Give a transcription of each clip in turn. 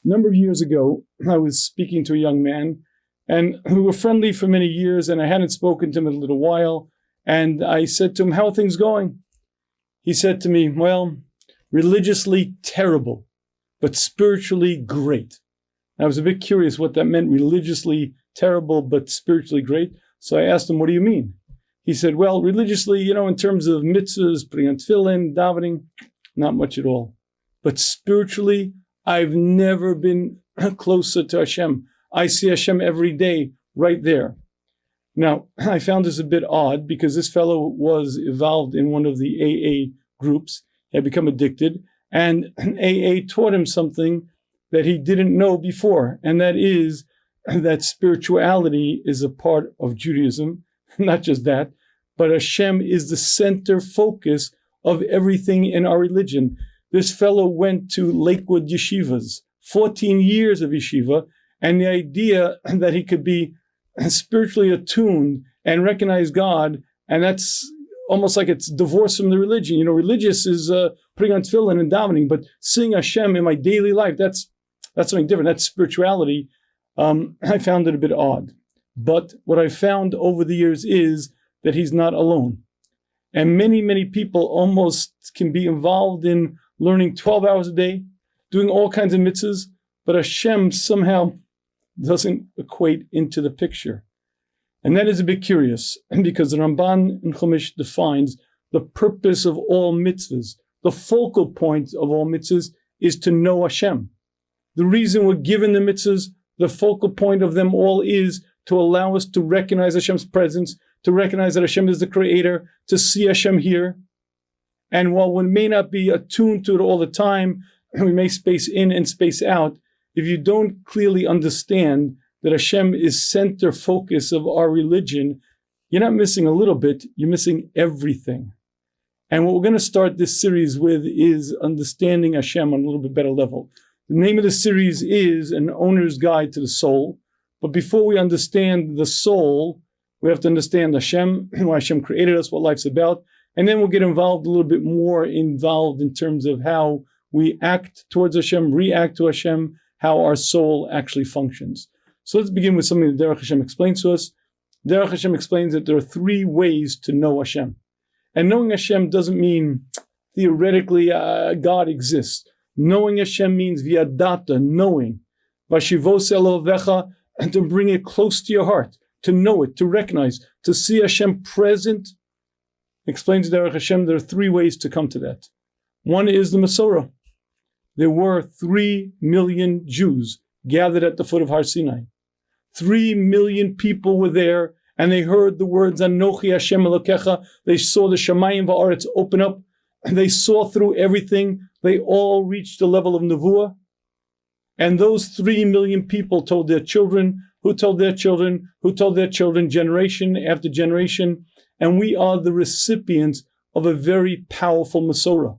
A number of years ago, I was speaking to a young man, and we were friendly for many years, and I hadn't spoken to him in a little while. And I said to him, "How are things going?" He said to me, "Well, religiously terrible, but spiritually great." I was a bit curious what that meant, religiously terrible, but spiritually great. So I asked him, "What do you mean?" He said, "Well, religiously, in terms of mitzvahs, putting on tefillin, davening, not much at all. But spiritually, I've never been closer to Hashem. I see Hashem every day right there." Now, I found this a bit odd because this fellow was involved in one of the AA groups. He had become addicted, and AA taught him something that he didn't know before, and that is that spirituality is a part of Judaism. Not just that, but Hashem is the center focus of everything in our religion. This fellow went to Lakewood yeshivas, 14 years of yeshiva, and the idea that he could be spiritually attuned and recognize God, and that's almost like it's divorced from the religion. Religious is putting on tefillin and davening, but seeing Hashem in my daily life, that's something different. That's spirituality. I found it a bit odd. But what I found over the years is that he's not alone. And many, many people almost can be involved in learning 12 hours a day, doing all kinds of mitzvahs, but Hashem somehow doesn't equate into the picture. And that is a bit curious, because the Ramban in Chumash defines the purpose of all mitzvahs. The focal point of all mitzvahs is to know Hashem. The reason we're given the mitzvahs, the focal point of them all is to allow us to recognize Hashem's presence, to recognize that Hashem is the creator, to see Hashem here. And while we may not be attuned to it all the time, we may space in and space out, if you don't clearly understand that Hashem is center focus of our religion, you're not missing a little bit, you're missing everything. And what we're going to start this series with is understanding Hashem on a little bit better level. The name of the series is An Owner's Guide to the Soul. But before we understand the soul, we have to understand Hashem, why Hashem created us, what life's about. And then we'll get involved a little bit more in terms of how we act towards Hashem, react to Hashem, how our soul actually functions. So let's begin with something that Derech Hashem explains to us. Derech Hashem explains that there are 3 ways to know Hashem. And knowing Hashem doesn't mean theoretically God exists. Knowing Hashem means viadata, knowing. Vashivos elovecha, and to bring it close to your heart, to know it, to recognize, to see Hashem present. Explains Derech Hashem, there are 3 ways to come to that. One is the Masorah. There were 3 million Jews gathered at the foot of Har Sinai. 3 million people were there, and they heard the words, Anochi Hashem Elokecha. They saw the Shamayim Va'aretz open up, and they saw through everything. They all reached the level of Nevuah. And those 3 million people told their children, who told their children, who told their children, generation after generation. And we are the recipients of a very powerful Masorah.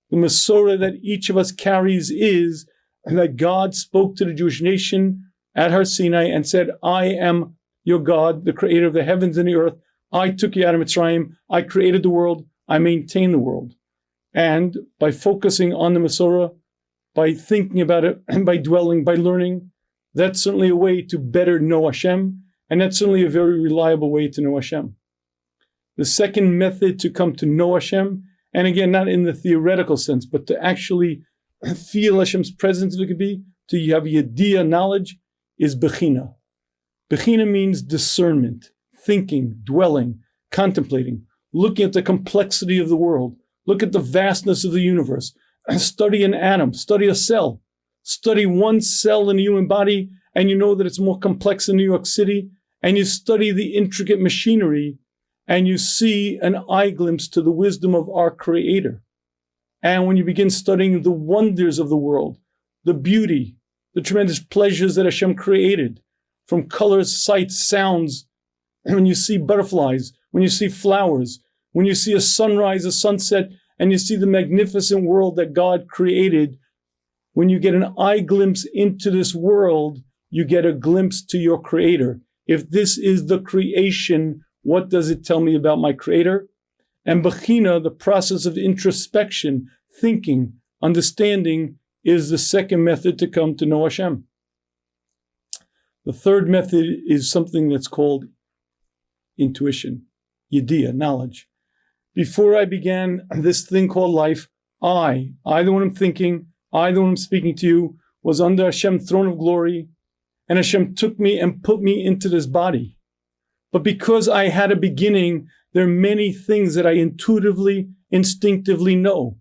The Masorah that each of us carries is that God spoke to the Jewish nation at Har Sinai and said, I am your God, the creator of the heavens and the earth. I took you out of Mitzrayim. I created the world. I maintain the world. And by focusing on the Masorah, by thinking about it, and by dwelling, by learning, that's certainly a way to better know Hashem, and that's certainly a very reliable way to know Hashem. The second method to come to know Hashem, and again, not in the theoretical sense, but to actually feel Hashem's presence, if it could be, to have yediyah, knowledge, is bechina. Bechina means discernment, thinking, dwelling, contemplating, looking at the complexity of the world, look at the vastness of the universe, study an atom, study a cell, study one cell in the human body, and you know that it's more complex in New York City, and you study the intricate machinery, and you see an eye glimpse to the wisdom of our Creator. And when you begin studying the wonders of the world, the beauty, the tremendous pleasures that Hashem created, from colors, sights, sounds, and when you see butterflies, when you see flowers, when you see a sunrise, a sunset, and you see the magnificent world that God created, when you get an eye glimpse into this world, you get a glimpse to your Creator. If this is the creation, what does it tell me about my Creator? And Bechina, the process of introspection, thinking, understanding, is the second method to come to know Hashem. The third method is something that's called intuition, yediyah, knowledge. Before I began this thing called life, I, the one I'm thinking, I, the one I'm speaking to you, was under Hashem's throne of glory, and Hashem took me and put me into this body. But because I had a beginning, there are many things that I intuitively, instinctively know.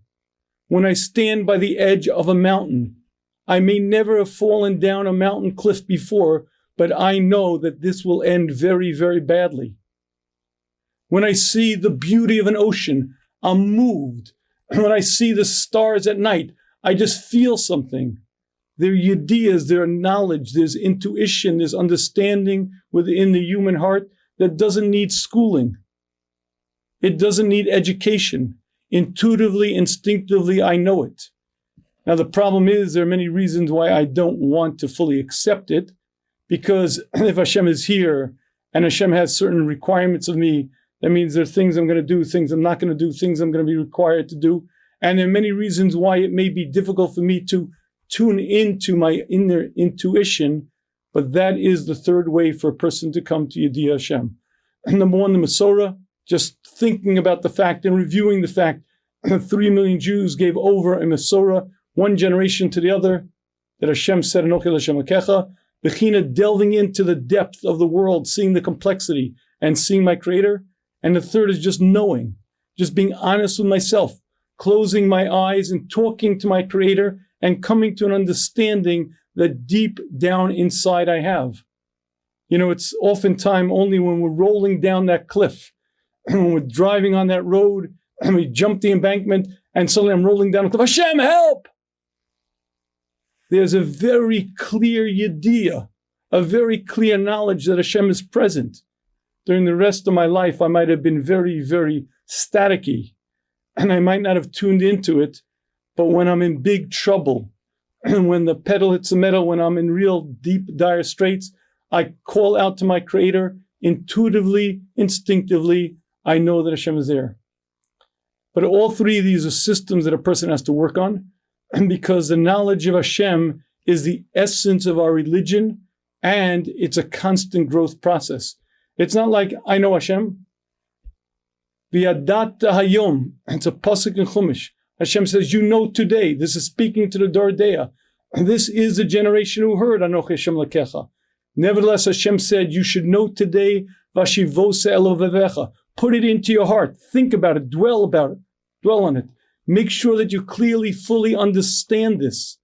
When I stand by the edge of a mountain, I may never have fallen down a mountain cliff before, but I know that this will end very, very badly. When I see the beauty of an ocean, I'm moved. When I see the stars at night, I just feel something. There are yediyahs, there are knowledge, there's intuition, there's understanding within the human heart that doesn't need schooling. It doesn't need education. Intuitively, instinctively, I know it. Now, the problem is there are many reasons why I don't want to fully accept it, because if Hashem is here and Hashem has certain requirements of me, that means there are things I'm going to do, things I'm not going to do, things I'm going to be required to do. And there are many reasons why it may be difficult for me to tune into my inner intuition, but that is the third way for a person to come to Yediyah Hashem. And number one, the Masorah, just thinking about the fact and reviewing the fact that 3 million Jews gave over a Masorah, one generation to the other, that Hashem said, Anochi Hashem Akecha, Bechina, delving into the depth of the world, seeing the complexity and seeing my Creator. And the third is just knowing, just being honest with myself, closing my eyes and talking to my Creator and coming to an understanding that deep down inside I have. You know, it's oftentimes only when we're rolling down that cliff, when we're driving on that road and we jump the embankment and suddenly I'm rolling down the cliff, Hashem, help! There's a very clear yediyah, a very clear knowledge that Hashem is present. During the rest of my life, I might have been very, very staticky, and I might not have tuned into it. But when I'm in big trouble, and when the pedal hits the metal, when I'm in real deep, dire straits, I call out to my Creator intuitively, instinctively. I know that Hashem is there. But all three of these are systems that a person has to work on, and because the knowledge of Hashem is the essence of our religion, and it's a constant growth process. It's not like, I know Hashem. V'yadat hayom. It's a pasuk in Chumash. Hashem says, you know today. This is speaking to the Dordea. This is the generation who heard Anochi Hashem Lakecha. Nevertheless, Hashem said, you should know today, Vashivose elovevecha. Put it into your heart. Think about it. Dwell on it. Make sure that you clearly, fully understand this.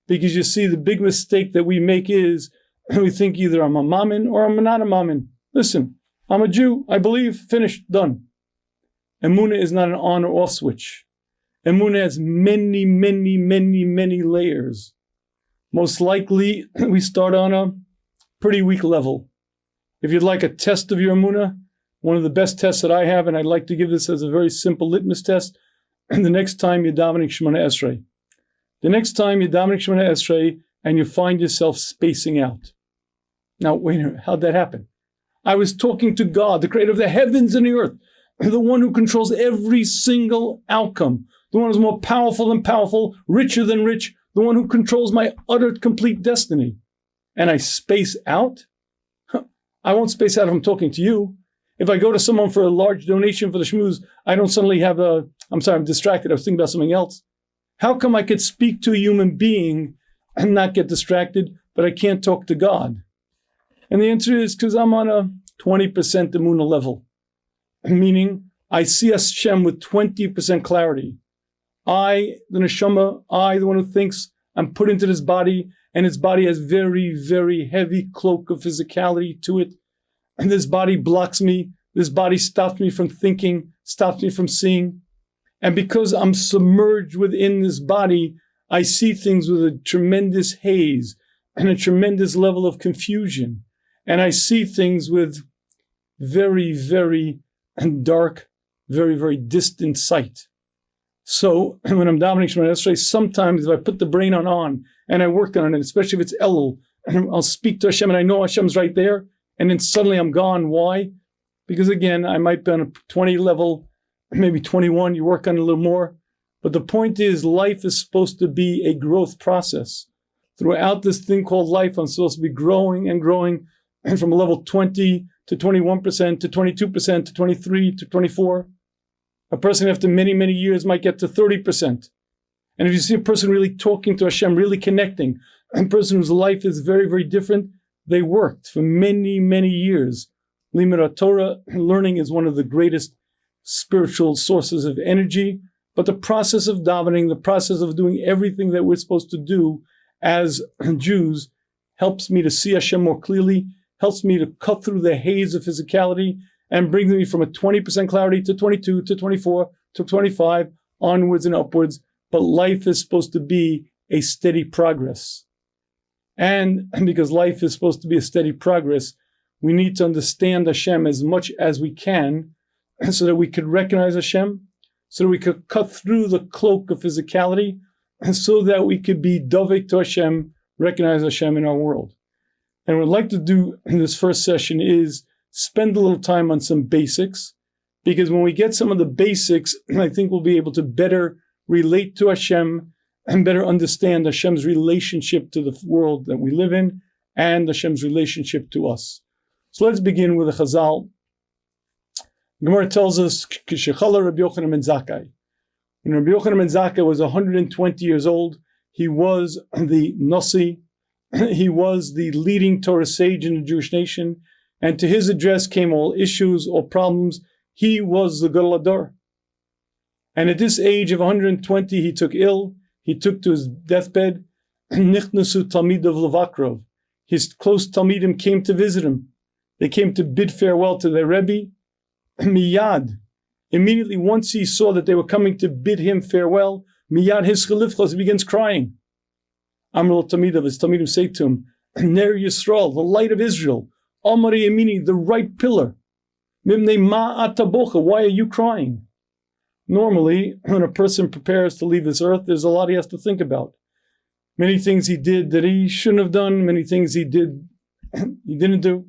Because you see, the big mistake that we make is, we think either I'm a mammon or I'm not a mammon. Listen, I'm a Jew, I believe, finished, done. Emunah is not an on or off switch. Emunah has many, many, many, many layers. Most likely, we start on a pretty weak level. If you'd like a test of your Emunah, one of the best tests that I have, and I'd like to give this as a very simple litmus test, and the next time you're davening Shemona Esrei. The next time you're davening Shemona Esrei, and you find yourself spacing out. Now, wait a minute, how'd that happen? I was talking to God, the creator of the heavens and the earth, the one who controls every single outcome, the one who's more powerful than powerful, richer than rich, the one who controls my utter, complete destiny. And I space out? I won't space out if I'm talking to you. If I go to someone for a large donation for the Shmuz, I don't suddenly have I'm distracted. I was thinking about something else. How come I could speak to a human being and not get distracted, but I can't talk to God? And the answer is because I'm on a 20% Emunah level, meaning I see Hashem with 20% clarity. I, the neshama, I, the one who thinks, I'm put into this body, and his body has very, very heavy cloak of physicality to it. And this body blocks me. This body stops me from thinking, stops me from seeing. And because I'm submerged within this body, I see things with a tremendous haze and a tremendous level of confusion. And I see things with very, very dark, very, very distant sight. So when I'm davening Shemona Esrei, sometimes if I put the brain on and I work on it, especially if it's Elul, and I'll speak to Hashem and I know Hashem's right there, and then suddenly I'm gone. Why? Because again, I might be on a 20 level, maybe 21, you work on it a little more. But the point is, life is supposed to be a growth process. Throughout this thing called life, I'm supposed to be growing and growing, and from a level 20 to 21% to 22% to 23 to 24. A person after many, many years might get to 30%. And if you see a person really talking to Hashem, really connecting, a person whose life is very, very different, they worked for many, many years. Limud Torah, learning, is one of the greatest spiritual sources of energy. But the process of davening, the process of doing everything that we're supposed to do as Jews, helps me to see Hashem more clearly, helps me to cut through the haze of physicality, and brings me from a 20% clarity to 22 to 24 to 25, onwards and upwards. But life is supposed to be a steady progress. And because life is supposed to be a steady progress, we need to understand Hashem as much as we can so that we could recognize Hashem, so that we could cut through the cloak of physicality, and so that we could be dovek to Hashem, recognize Hashem in our world. And what I'd like to do in this first session is spend a little time on some basics, because when we get some of the basics, I think we'll be able to better relate to Hashem and better understand Hashem's relationship to the world that we live in and Hashem's relationship to us. So let's begin with a Chazal. Gemara tells us, Kishechala Rabbi Yochanan ben Zakkai. When Rabbi Yochanan ben Zakkai was 120 years old, he was the Nasi, he was the leading Torah sage in the Jewish nation, and to his address came all issues, all problems. He was the Gadol Hador. And at this age of 120, he took ill. He took to his deathbed. Nichnasu Talmidav Levakrov. His close Talmidim came to visit him. They came to bid farewell to their Rebbe. Miyad. Immediately, once he saw that they were coming to bid him farewell, Miyad his chalifchos, he begins crying. Amrul Talmidav, his Talmidim say to him, Ner Yisrael, the light of Israel. Amari Yamini, the right pillar. Mimnei ma atabocha, why are you crying? Normally, when a person prepares to leave this earth, there's a lot he has to think about. Many things he did that he shouldn't have done, many things he did he didn't do.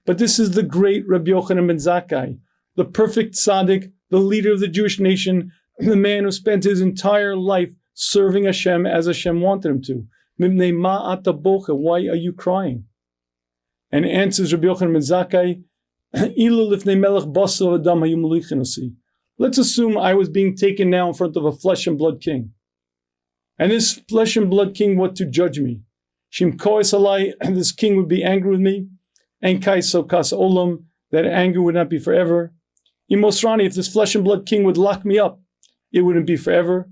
But this is the great Rabbi Yochanan ben Zakkai, the perfect tzaddik, the leader of the Jewish nation, the man who spent his entire life serving Hashem as Hashem wanted him to. Mimnei ma atabocha, why are you crying? And answers Rabbi Yochanan ben Zakkai, Ilu lifnei melech basar adam hayu molichin osi. Let's assume I was being taken now in front of a flesh and blood king. And this flesh and blood king were to judge me. Shim koes alai, and this king would be angry with me. And kai so kas olam, that anger would not be forever. Imosrani, if this flesh and blood king would lock me up, it wouldn't be forever.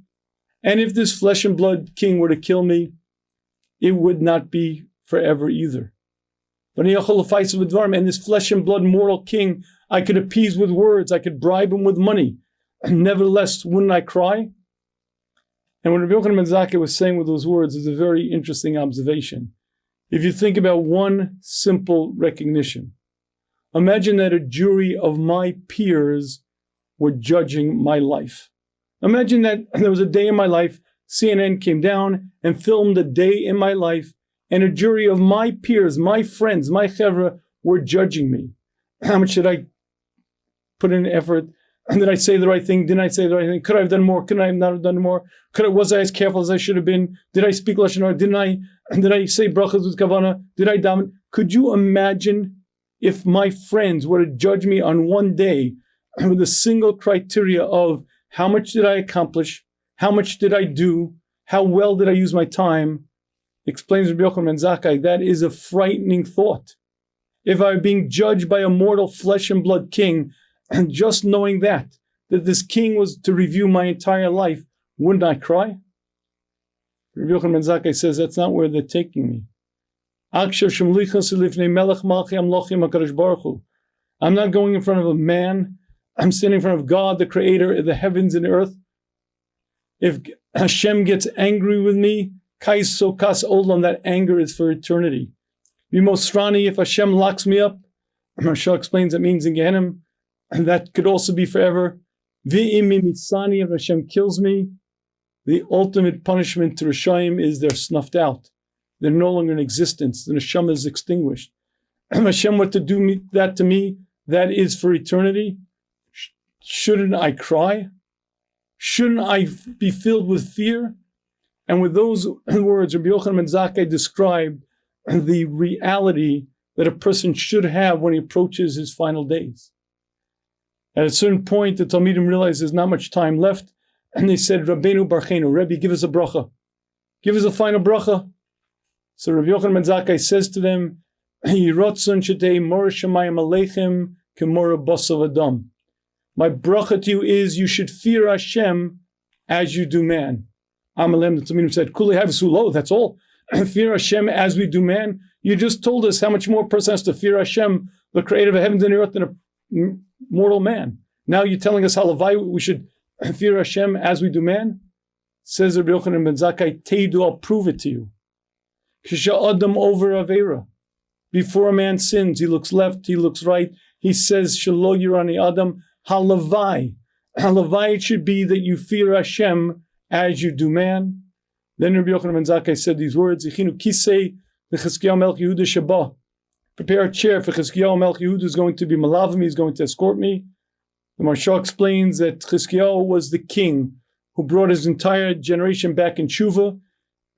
And if this flesh and blood king were to kill me, it would not be forever either. And this flesh and blood mortal king, I could appease with words, I could bribe him with money, and nevertheless, wouldn't I cry? And what Rabbi Yochanan ben Zakkai was saying with those words is a very interesting observation. If you think about one simple recognition, imagine that a jury of my peers were judging my life. Imagine that there was a day in my life, CNN came down and filmed a day in my life, and a jury of my peers, my friends, my chevra, were judging me. How much did I put in effort? Did I say the right thing? Didn't I say the right thing? Could I have done more? Could I have not have done more? Was I as careful as I should have been? Did I speak Lashon Hara? Didn't I? Did I say brachas with kavana? Did I daven? Could you imagine if my friends were to judge me on one day with a single criteria of how much did I accomplish? How much did I do? How well did I use my time? Explains Rabbi Yochanan ben Zakkai, that is a frightening thought. If I were being judged by a mortal flesh and blood king, and just knowing that this king was to review my entire life, wouldn't I cry? Rabbi Yochanan ben Zakkai says that's not where they're taking me. I'm not going in front of a man. I'm standing in front of God, the creator of the heavens and earth. If Hashem gets angry with me, Kais so kas olam, that anger is for eternity. Vimosrani, if Hashem locks me up, Marshal explains that means in Gehenna, and that could also be forever. V'imi mitzani, if Hashem kills me, the ultimate punishment to Rishayim is they're snuffed out. They're no longer in existence. The neshama is extinguished. If Hashem were to do that to me, that is for eternity. Shouldn't I cry? Shouldn't I be filled with fear? And with those words, Rabbi Yochanan ben Zakkai described the reality that a person should have when he approaches his final days. At a certain point, the Talmidim realized there's not much time left, and they said, Rabbeinu Barcheinu, Rebbe, give us a bracha. Give us a final bracha. So Rabbi Yochanan ben Zakkai says to them, Yiratzon shetei mora shamayim aleichem k'mora basav adam. My bracha to you is you should fear Hashem as you do man. Amalem, the Talmidim said, Kulei havisulo, that's all. Fear Hashem as we do man. You just told us how much more a person has to fear Hashem, the creator of heavens and earth, than a mortal man. Now you're telling us halavai, we should fear Hashem as we do man? Says Rabbi Yochanan ben Zakkai, Teidu, I'll prove it to you. Kisha adam over avera. Before a man sins, he looks left, he looks right. He says, Shalo yirani adam, halavai. Halavai, it should be that you fear Hashem as you do man. Then Rabbi Yochanan ben Zakkai said these words, Ichinu kisei v'Chizkiyahu melech Yehuda shaba. Prepare a chair for Chizkiyahu melech Yehuda, who's going to be malavim, he's going to escort me. The Maharsha explains that Chizkiyahu was the king who brought his entire generation back in tshuva.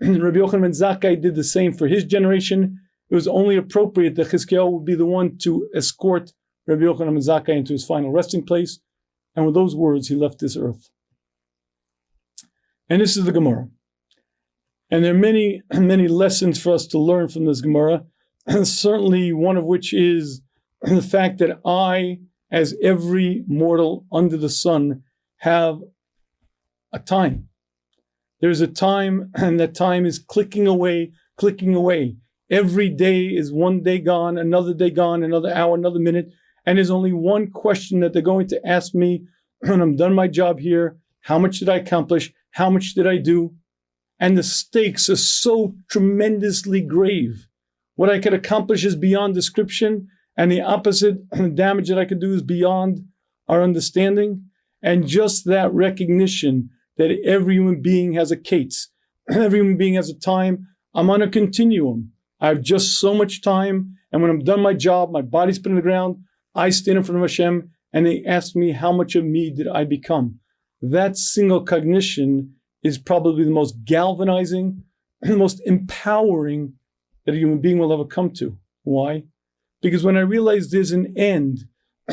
Rabbi Yochanan ben Zakkai did the same for his generation. It was only appropriate that Chizkiyahu would be the one to escort Rabbi Yochanan ben Zakkai into his final resting place. And with those words, he left this earth. And this is the Gemara. And there are many, many lessons for us to learn from this Gemara. Certainly one of which is the fact that I, as every mortal under the sun, have a time. There's a time, and that time is clicking away, clicking away. Every day is one day gone, another hour, another minute. And there's only one question that they're going to ask me when I'm done my job here. How much did I accomplish? How much did I do? And the stakes are so tremendously grave. What I could accomplish is beyond description, and the opposite, the damage that I could do is beyond our understanding. And just that recognition that every human being has a kates, every human being has a time. I'm on a continuum. I have just so much time, and when I'm done my job, my body's put in the ground, I stand in front of Hashem, and they ask me how much of me did I become. That single cognition is probably the most galvanizing and the most empowering that a human being will ever come to. Why? Because when I realize there's an end,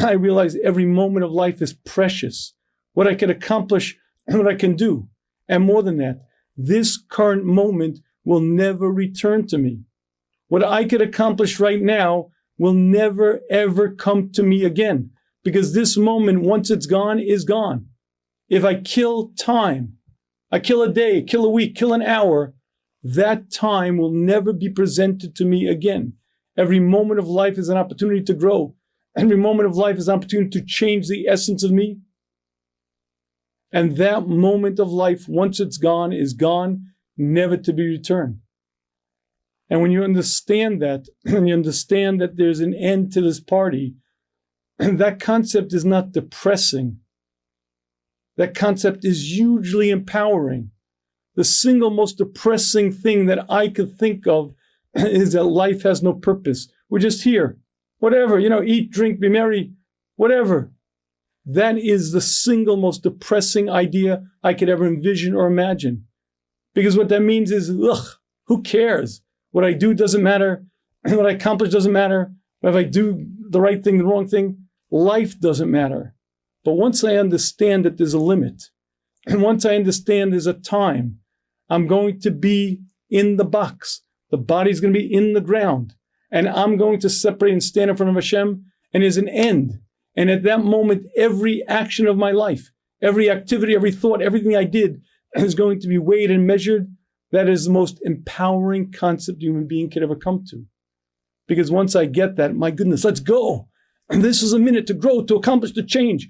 I realize every moment of life is precious. What I can accomplish, what I can do. And more than that, this current moment will never return to me. What I could accomplish right now will never, ever come to me again. Because this moment, once it's gone, is gone. If I kill time, I kill a day, kill a week, kill an hour, that time will never be presented to me again. Every moment of life is an opportunity to grow. Every moment of life is an opportunity to change the essence of me. And that moment of life, once it's gone, is gone, never to be returned. And when you understand that, and you understand that there's an end to this party, that concept is not depressing. That concept is hugely empowering. The single most depressing thing that I could think of is that life has no purpose. We're just here. Whatever, eat, drink, be merry, whatever. That is the single most depressing idea I could ever envision or imagine. Because what that means is, who cares? What I do doesn't matter. What I accomplish doesn't matter. If I do the right thing, the wrong thing, life doesn't matter. But once I understand that there's a limit, and once I understand there's a time, I'm going to be in the box. The body's going to be in the ground. And I'm going to separate and stand in front of Hashem, and there's an end. And at that moment, every action of my life, every activity, every thought, everything I did is going to be weighed and measured. That is the most empowering concept a human being could ever come to. Because once I get that, my goodness, let's go. And this is a minute to grow, to accomplish, to change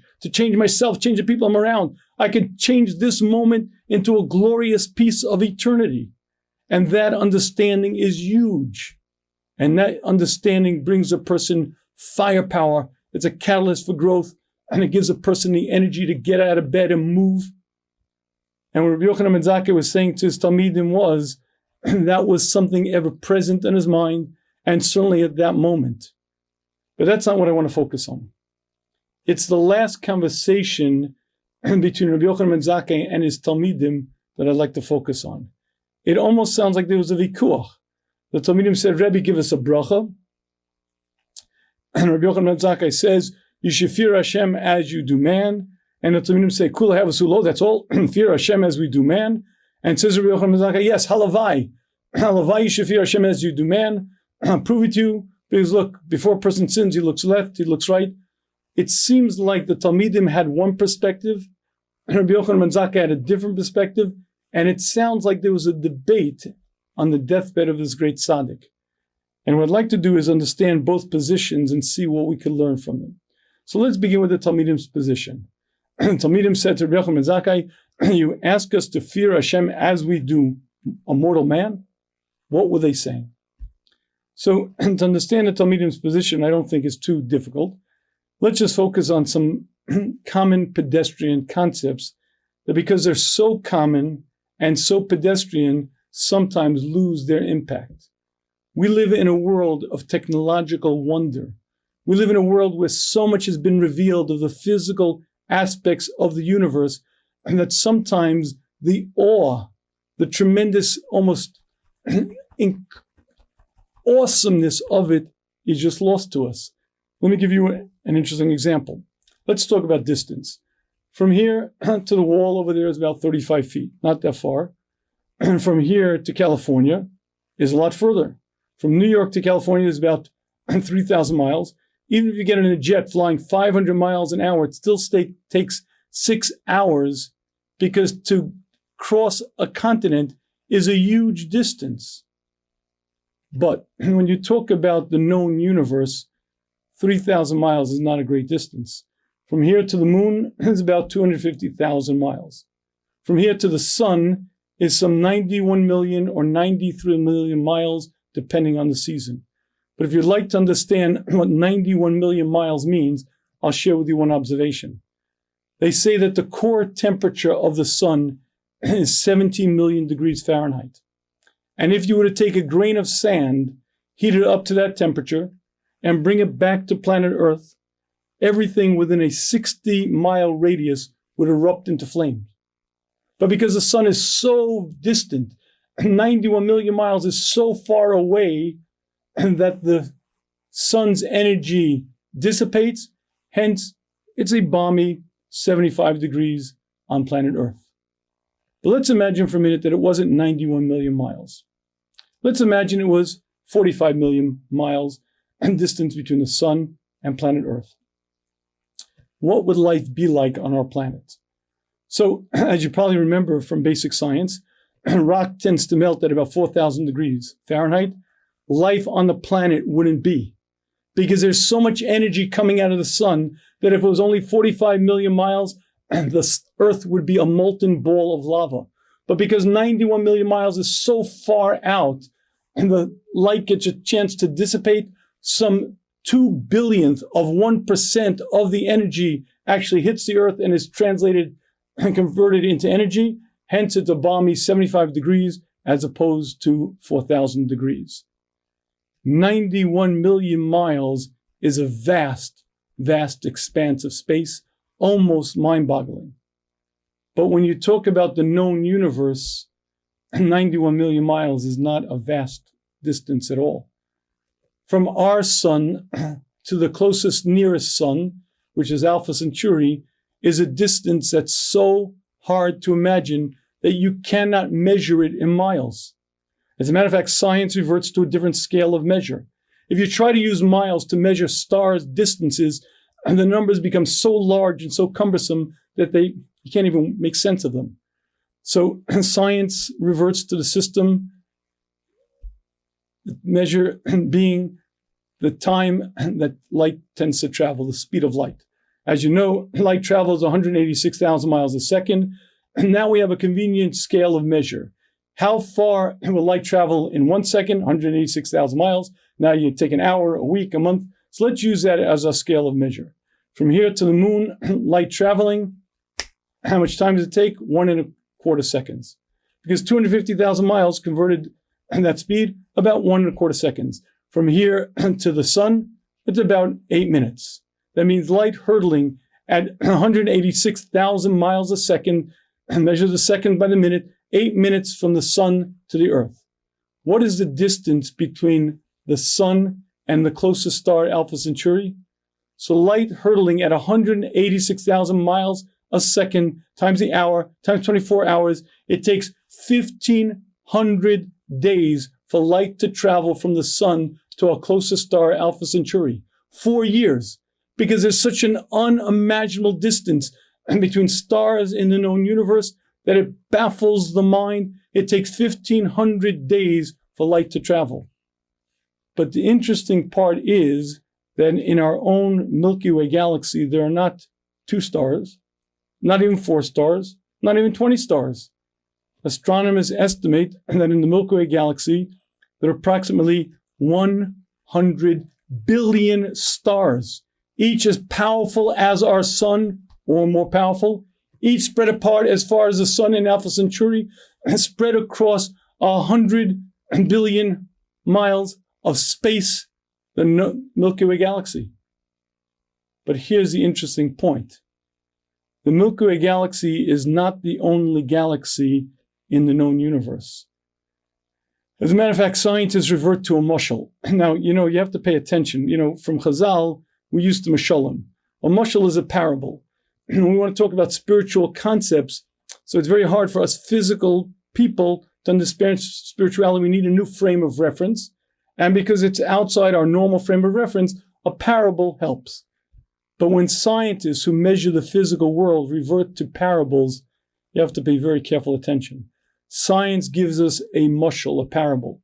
myself, change the people I'm around. I can change this moment into a glorious piece of eternity. And that understanding is huge. And that understanding brings a person firepower. It's a catalyst for growth, and it gives a person the energy to get out of bed and move. And what Rabbi Yochanan ben Zakkai was saying to his Talmidim was, that was something ever present in his mind, and certainly at that moment. But that's not what I want to focus on. It's the last conversation between Rabbi Yochanan ben Zakkai and his Talmidim that I'd like to focus on. It almost sounds like there was a vikuach. The Talmidim said, Rabbi, give us a bracha. And Rabbi Yochanan ben Zakkai says, you should fear Hashem as you do man. And the Talmidim say, Kula havasulo, that's all. Fear Hashem as we do man. And says Rabbi Yochanan ben Zakkai, yes, halavai. Halavai, you should fear Hashem as you do man. I'll prove it to you. Because look, before a person sins, he looks left, he looks right. It seems like the Talmidim had one perspective, and Rabbi Yochanan ben Zakkai had a different perspective, and it sounds like there was a debate on the deathbed of this great tzaddik. And what I'd like to do is understand both positions and see what we can learn from them. So let's begin with the Talmidim's position. Talmidim said to Rabbi Yochanan ben Zakkai, you ask us to fear Hashem as we do a mortal man? What were they saying? So to understand the Talmidim's position, I don't think is too difficult. Let's just focus on some common pedestrian concepts that, because they're so common and so pedestrian, sometimes lose their impact. We live in a world of technological wonder. We live in a world where so much has been revealed of the physical aspects of the universe, and that sometimes the awe, the tremendous, almost awesomeness of it is just lost to us. Let me give you an interesting example. Let's talk about distance. From here to the wall over there is about 35 feet, not that far. And from here to California is a lot further. From New York to California is about 3,000 miles. Even if you get in a jet flying 500 miles an hour, it still takes 6 hours, because to cross a continent is a huge distance. But when you talk about the known universe, 3,000 miles is not a great distance. From here to the moon is about 250,000 miles. From here to the sun is some 91 million or 93 million miles, depending on the season. But if you'd like to understand what 91 million miles means, I'll share with you one observation. They say that the core temperature of the sun is 17 million degrees Fahrenheit. And if you were to take a grain of sand, heat it up to that temperature, and bring it back to planet Earth, everything within a 60-mile radius would erupt into flames. But because the sun is so distant, 91 million miles is so far away that the sun's energy dissipates, hence it's a balmy 75 degrees on planet Earth. But let's imagine for a minute that it wasn't 91 million miles. Let's imagine it was 45 million miles and distance between the sun and planet Earth. What would life be like on our planet? So, as you probably remember from basic science, rock tends to melt at about 4,000 degrees Fahrenheit. Life on the planet wouldn't be, because there's so much energy coming out of the sun that if it was only 45 million miles, the Earth would be a molten ball of lava. But because 91 million miles is so far out, and the light gets a chance to dissipate, some 2 billionth of 1% of the energy actually hits the Earth and is translated and converted into energy. Hence, it's a balmy 75 degrees as opposed to 4,000 degrees. 91 million miles is a vast, vast expanse of space, almost mind-boggling. But when you talk about the known universe, 91 million miles is not a vast distance at all. From our sun to the closest nearest sun, which is Alpha Centauri, is a distance that's so hard to imagine that you cannot measure it in miles. As a matter of fact, science reverts to a different scale of measure. If you try to use miles to measure stars' distances, and the numbers become so large and so cumbersome that you can't even make sense of them. So science reverts to the system, the measure being the time that light tends to travel, the speed of light. As you know, light travels 186,000 miles a second, and now we have a convenient scale of measure. How far will light travel in 1 second? 186,000 miles. Now you take an hour, a week, a month. So let's use that as a scale of measure. From here to the moon, light traveling, how much time does it take? 1.25 seconds. Because 250,000 miles converted that speed, about 1.25 seconds. From here to the sun, it's about 8 minutes. That means light hurtling at 186,000 miles a second, and measures a second by the minute, 8 minutes from the sun to the earth. What is the distance between the sun and the closest star, Alpha Centauri? So light hurtling at 186,000 miles a second times the hour times 24 hours, it takes 1,500 days for light to travel from the sun to our closest star, Alpha Centauri. 4 years, because there's such an unimaginable distance between stars in the known universe that it baffles the mind. It takes 1,500 days for light to travel. But the interesting part is that in our own Milky Way galaxy, there are not 2 stars, not even 4 stars, not even 20 stars. Astronomers estimate that in the Milky Way galaxy, there are approximately 100 billion stars, each as powerful as our sun or more powerful, each spread apart as far as the sun in Alpha Centauri, spread across 100 billion miles of space, the Milky Way galaxy. But here's the interesting point. The Milky Way galaxy is not the only galaxy in the known universe. As a matter of fact, scientists revert to a mashal. Now, you have to pay attention. From Chazal, we used to mashalim. A mashal is a parable. We want to talk about spiritual concepts, so it's very hard for us physical people to understand spirituality. We need a new frame of reference. And because it's outside our normal frame of reference, a parable helps. But when scientists who measure the physical world revert to parables, you have to pay very careful attention. Science gives us a mashal, a parable.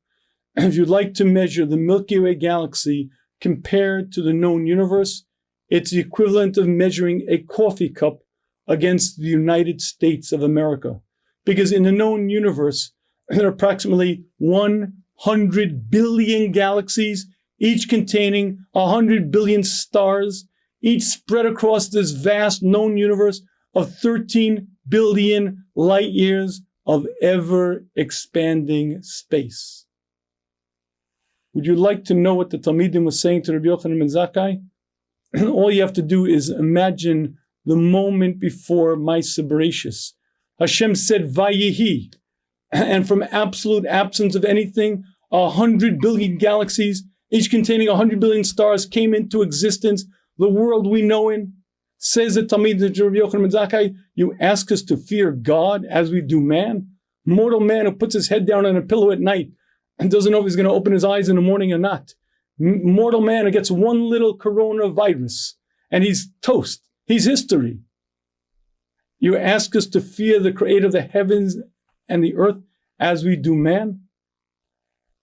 And if you'd like to measure the Milky Way galaxy compared to the known universe, it's the equivalent of measuring a coffee cup against the United States of America. Because in the known universe, there are approximately 100 billion galaxies, each containing 100 billion stars, each spread across this vast known universe of 13 billion light years of ever-expanding space. Would you like to know what the Talmidim was saying to Rabbi Yochanan ben Zakkai? All you have to do is imagine the moment before Ma'aseh Bereshis. Hashem said, Vayehi, and from absolute absence of anything, 100 billion galaxies, each containing 100 billion stars, came into existence. The world we know in, says the Talmid to Rabbi Yochanan ben Zakkai, you ask us to fear God as we do man? Mortal man who puts his head down on a pillow at night and doesn't know if he's going to open his eyes in the morning or not. Mortal man who gets one little coronavirus and he's toast. He's history. You ask us to fear the creator of the heavens and the earth as we do man?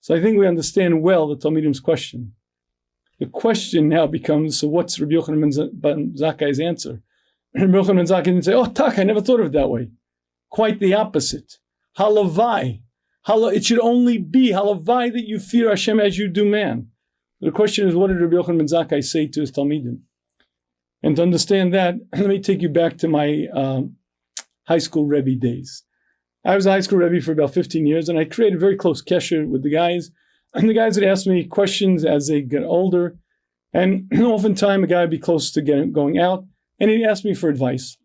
So I think we understand well the Talmidim's question. The question now becomes, so what's Rabbi Yochanan ben Zakkai's answer? Rabbi Yochanan ben Zakkai didn't say, oh, tak, I never thought of it that way. Quite the opposite. Halavai. It should only be halavai that you fear Hashem as you do man. The question is, what did Rabbi Yochanan ben Zakkai say to his Talmidim? And to understand that, let me take you back to my high school Rebbe days. I was a high school Rebbe for about 15 years, and I created a very close kesher with the guys. And the guys would ask me questions as they get older. And oftentimes a guy would be close to going out, and he'd ask me for advice.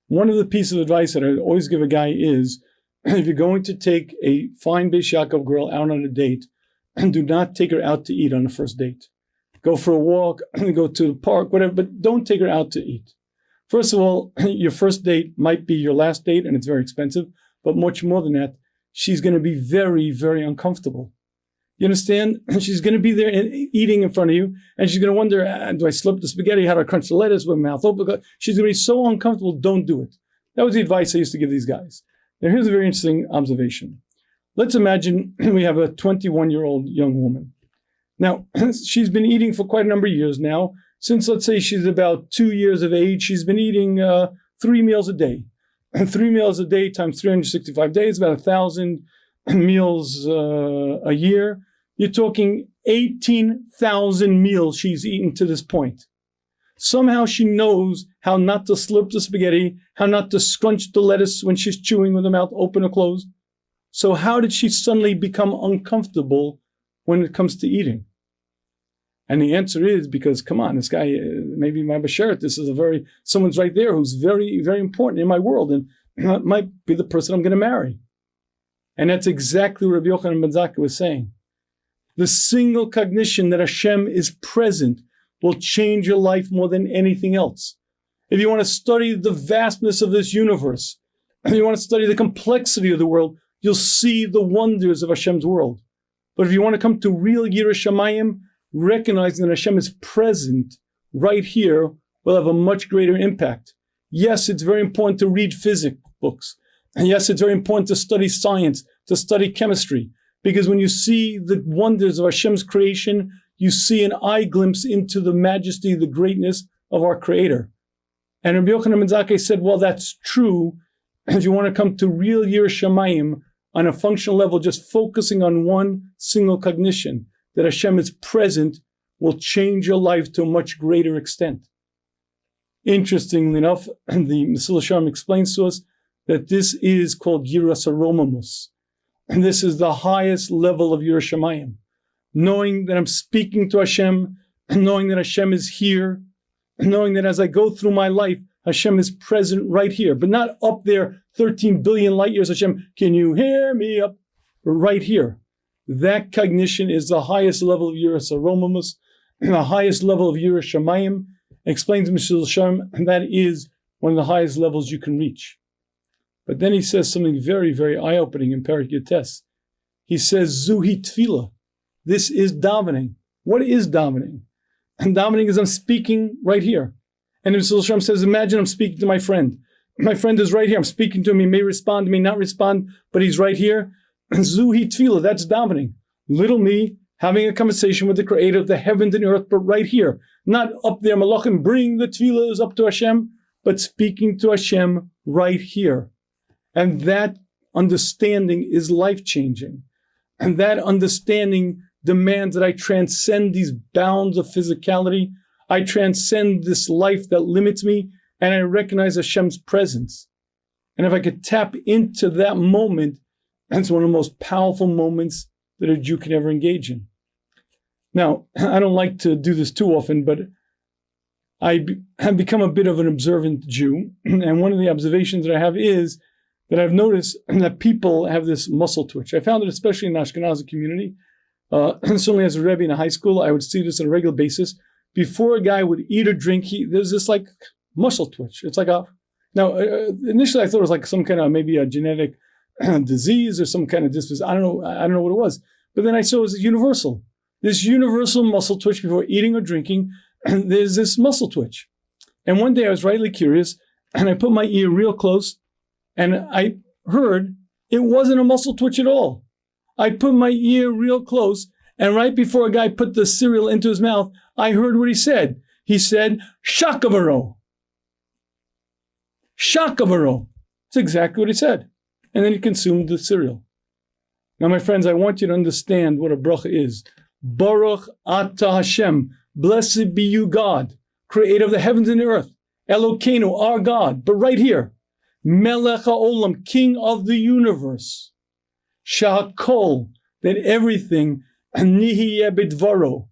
One of the pieces of advice that I always give a guy is, if you're going to take a fine Beis Yaakov girl out on a date, do not take her out to eat on the first date. Go for a walk, go to the park, whatever, but don't take her out to eat. First of all, your first date might be your last date, and it's very expensive, but much more than that, she's going to be very, very uncomfortable. You understand? She's going to be there eating in front of you, and she's going to wonder, do I slip the spaghetti? How do I crunch the lettuce with my mouth open? She's going to be so uncomfortable, don't do it. That was the advice I used to give these guys. Now, here's a very interesting observation. Let's imagine we have a 21-year-old young woman. Now, she's been eating for quite a number of years now. Since, let's say, she's about 2 years of age, she's been eating 3 meals a day. 3 meals a day times 365 days, about 1,000 meals a year. You're talking 18,000 meals she's eaten to this point. Somehow she knows how not to slurp the spaghetti, how not to scrunch the lettuce when she's chewing with her mouth open or closed. So how did she suddenly become uncomfortable when it comes to eating? And the answer is because, come on, this guy, maybe my Basheret, someone's right there who's very, very important in my world, and it might be the person I'm going to marry. And that's exactly what Rabbi Yochanan ben Zakkai was saying. The single cognition that Hashem is present will change your life more than anything else. If you want to study the vastness of this universe, if you want to study the complexity of the world, you'll see the wonders of Hashem's world. But if you want to come to real Yirah Shamayim, recognizing that Hashem is present right here will have a much greater impact. Yes, it's very important to read physics books. And yes, it's very important to study science, to study chemistry. Because when you see the wonders of Hashem's creation, you see an eye glimpse into the majesty, the greatness of our Creator. And Rabbi Yochanan ben Zakkai said, well, that's true. If you want to come to real Yirah Shamayim on a functional level, just focusing on one single cognition, that Hashem is present, will change your life to a much greater extent. Interestingly enough, the Mesilas Yesharim explains to us that this is called Yiras Aromamus. And this is the highest level of Yirah Shamayim. Knowing that I'm speaking to Hashem, and knowing that Hashem is here, and knowing that as I go through my life, Hashem is present right here, but not up there 13 billion light years. Hashem, can you hear me up right here? That cognition is the highest level of Yiras Aromamus, and the highest level of Yirah Shamayim. Explains Mesilas Yesharim, and that is one of the highest levels you can reach. But then he says something very, very eye-opening in Perek Yutes. He says, Zuhi Tefillah. This is davening. What is davening? And davening is I'm speaking right here. And Mesilas Yesharim says, imagine I'm speaking to my friend. My friend is right here. I'm speaking to him. He may respond, may not respond, but he's right here. And Zuhi Tefillah, that's davening. Little me having a conversation with the Creator of the heavens and earth, but right here. Not up there, Malachim, bring the tefillahs up to Hashem, but speaking to Hashem right here. And that understanding is life-changing. And that understanding demands that I transcend these bounds of physicality. I transcend this life that limits me, and I recognize Hashem's presence. And if I could tap into that moment, that's one of the most powerful moments that a Jew can ever engage in. Now, I don't like to do this too often, but I have become a bit of an observant Jew. And one of the observations that I have is that I've noticed that people have this muscle twitch. I found it especially in the Ashkenazi community. Certainly as a Rabbi in a high school, I would see this on a regular basis. Before a guy would eat or drink, there's this like muscle twitch. It's like initially I thought it was like some kind of maybe a genetic disease or some kind of disposition. I don't know what it was. But then I saw it was universal. This universal muscle twitch before eating or drinking, and there's this muscle twitch. And one day I was rightly curious, and I put my ear real close, and I heard it wasn't a muscle twitch at all. I put my ear real close, and right before a guy put the cereal into his mouth, I heard what he said. He said, Shakavaro. Shakavaro. That's exactly what he said. And then he consumed the cereal. Now, my friends, I want you to understand what a bracha is. Baruch Ata Hashem. Blessed be you, God, creator of the heavens and the earth. Elokeinu, our God. But right here, Melech HaOlam, King of the universe. Shahakol, that everything, Nihiyeh Bidvaro.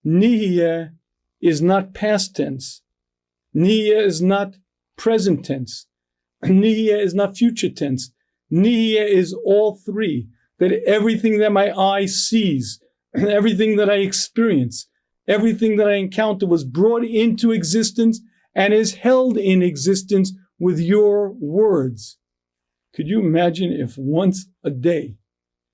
Nihiyeh is not past tense. Nihiyeh is not present tense. Nihiyeh is not future tense. Nihiyeh is all three. That everything that my eye sees, everything that I experience, everything that I encounter was brought into existence and is held in existence with your words. Could you imagine if once a day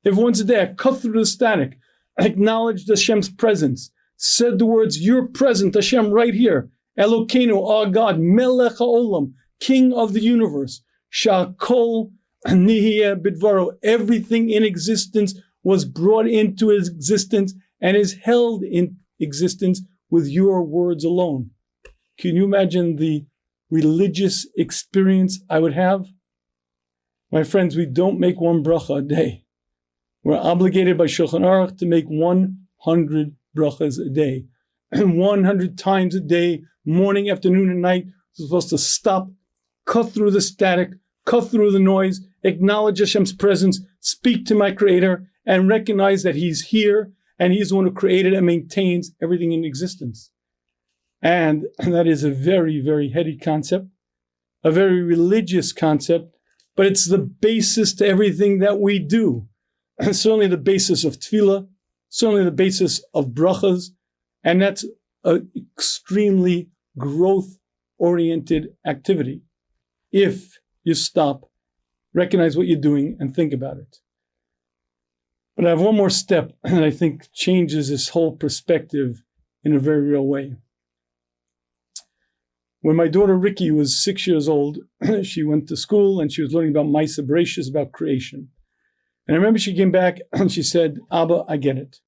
I cut through the static, acknowledged Hashem's presence, said the words, you're present, Hashem, right here. Elokeinu, our God, Melech HaOlam, King of the universe. Sha'kol Nihiyeh Bidvaro, everything in existence was brought into existence and is held in existence with your words alone. Can you imagine the religious experience I would have? My friends, we don't make one bracha a day. We're obligated by Shulchan Aruch to make 100 brachas a day. And 100 times a day, morning, afternoon, and night, we're supposed to stop, cut through the static, cut through the noise, acknowledge Hashem's presence, speak to my Creator, and recognize that He's here and he's the one who created and maintains everything in existence. And that is a very, very heady concept, a very religious concept, but it's the basis to everything that we do. And certainly the basis of tefillah, certainly the basis of brachas, and that's an extremely growth-oriented activity. If you stop, recognize what you're doing, and think about it. But I have one more step that I think changes this whole perspective in a very real way. When my daughter Ricky was 6 years old, she went to school and she was learning about Maisa Bereshis, about creation. And I remember she came back and she said, Abba, I get it.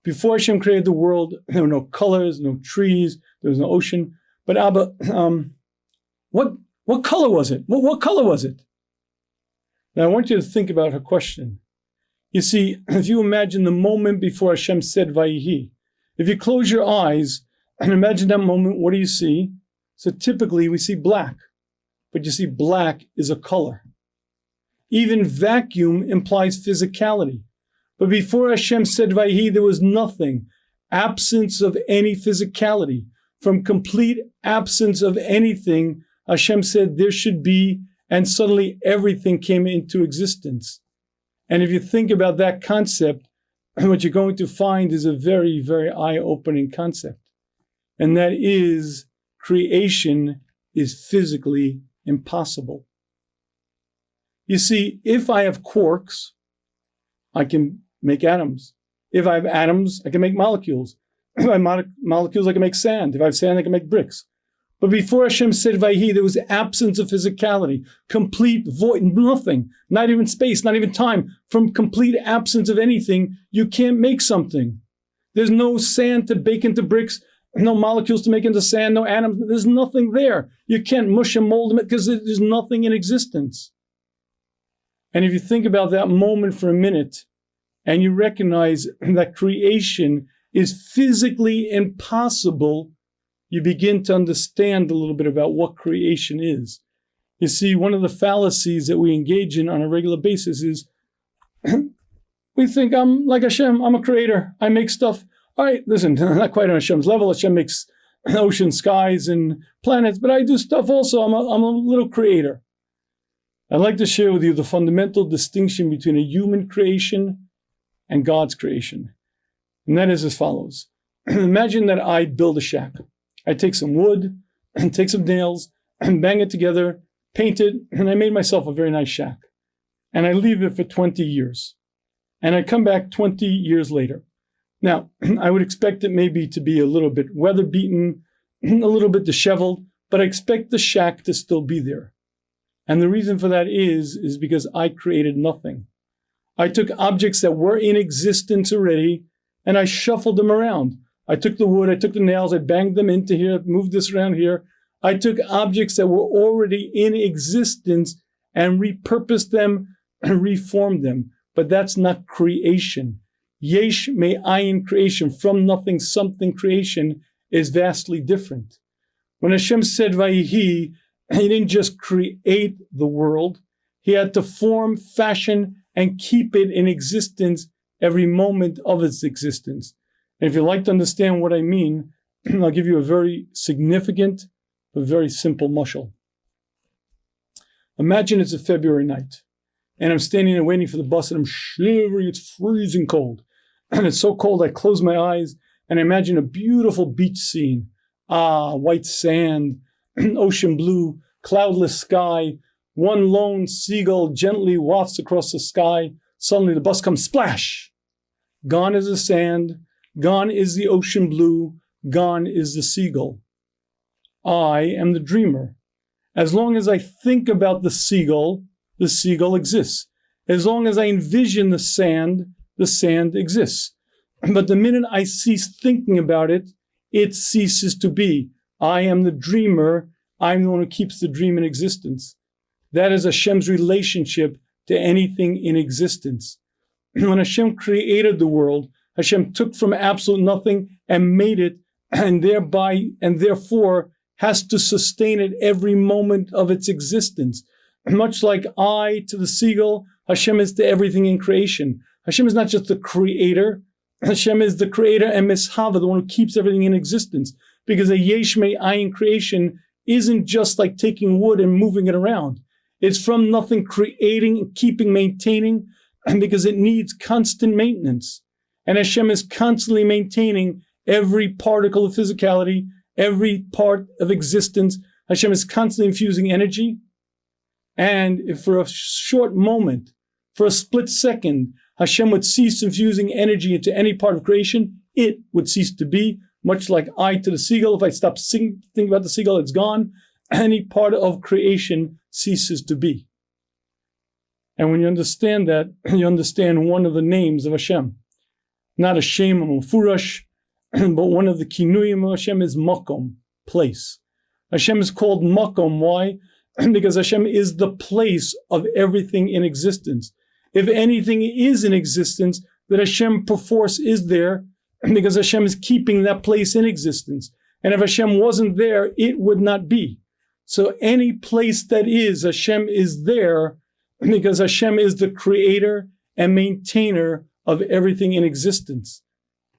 Before Hashem created the world, there were no colors, no trees, there was no ocean. But Abba, what color was it? What color was it? Now I want you to think about her question. You see, if you imagine the moment before Hashem said Vayihi, if you close your eyes and imagine that moment, what do you see? So typically we see black, but you see black is a color. Even vacuum implies physicality. But before Hashem said Vayihi, there was nothing, absence of any physicality. From complete absence of anything, Hashem said there should be, and suddenly everything came into existence. And if you think about that concept, what you're going to find is a very, very eye-opening concept. And that is, creation is physically impossible. You see, if I have quarks, I can make atoms. If I have atoms, I can make molecules. If I have molecules, I can make sand. If I have sand, I can make bricks. But before Hashem said Vayihi, there was absence of physicality, complete void, nothing, not even space, not even time. From complete absence of anything, you can't make something. There's no sand to bake into bricks, no molecules to make into sand, no atoms. There's nothing there. You can't mush and mold them because there's nothing in existence. And if you think about that moment for a minute, and you recognize that creation is physically impossible, you begin to understand a little bit about what creation is. You see, one of the fallacies that we engage in on a regular basis is we think I'm like Hashem, I'm a creator, I make stuff. All right, listen, not quite on Hashem's level. Hashem makes ocean, skies, and planets, but I do stuff also. I'm a little creator. I'd like to share with you the fundamental distinction between a human creation and God's creation. And that is as follows. Imagine that I build a shack. I take some wood and take some nails and bang it together, paint it, and I made myself a very nice shack. And I leave it for 20 years. And I come back 20 years later. Now, I would expect it maybe to be a little bit weather-beaten, a little bit disheveled, but I expect the shack to still be there. And the reason for that is because I created nothing. I took objects that were in existence already, and I shuffled them around. I took the wood, I took the nails, I banged them into here, moved this around here. I took objects that were already in existence and repurposed them and reformed them. But that's not creation. Yesh me'ayin creation, from nothing, something creation, is vastly different. When Hashem said Vayihi, He didn't just create the world. He had to form, fashion, and keep it in existence every moment of its existence. And if you'd like to understand what I mean, I'll give you a very significant but very simple mashal. Imagine it's a February night, and I'm standing there waiting for the bus, and I'm shivering. It's freezing cold. And it's so cold, I close my eyes, and I imagine a beautiful beach scene. White sand, ocean blue, cloudless sky. One lone seagull gently wafts across the sky. Suddenly the bus comes, splash! Gone is the sand, gone is the ocean blue, gone is the seagull. I am the dreamer. As long as I think about the seagull exists. As long as I envision the sand exists. But the minute I cease thinking about it, it ceases to be. I am the dreamer. I'm the one who keeps the dream in existence. That is Hashem's relationship to anything in existence. When Hashem created the world, Hashem took from absolute nothing and made it, and therefore has to sustain it every moment of its existence. Much like I to the seagull, Hashem is to everything in creation. Hashem is not just the creator, Hashem is the creator and mishava, the one who keeps everything in existence. Because a yesh me'ayin creation isn't just like taking wood and moving it around. It's from nothing, creating, keeping, maintaining, because it needs constant maintenance. And Hashem is constantly maintaining every particle of physicality, every part of existence. Hashem is constantly infusing energy. And if for a short moment, for a split second, Hashem would cease infusing energy into any part of creation, it would cease to be, much like eye to the seagull. If I stop thinking about the seagull, it's gone. Any part of creation ceases to be. And when you understand that, you understand one of the names of Hashem. Not Hashem Mufurash, but one of the kinuyim of Hashem is Makom, place. Hashem is called Makom. Why? Because Hashem is the place of everything in existence. If anything is in existence, that Hashem perforce is there, because Hashem is keeping that place in existence. And if Hashem wasn't there, it would not be. So any place that is, Hashem is there, because Hashem is the creator and maintainer of everything in existence.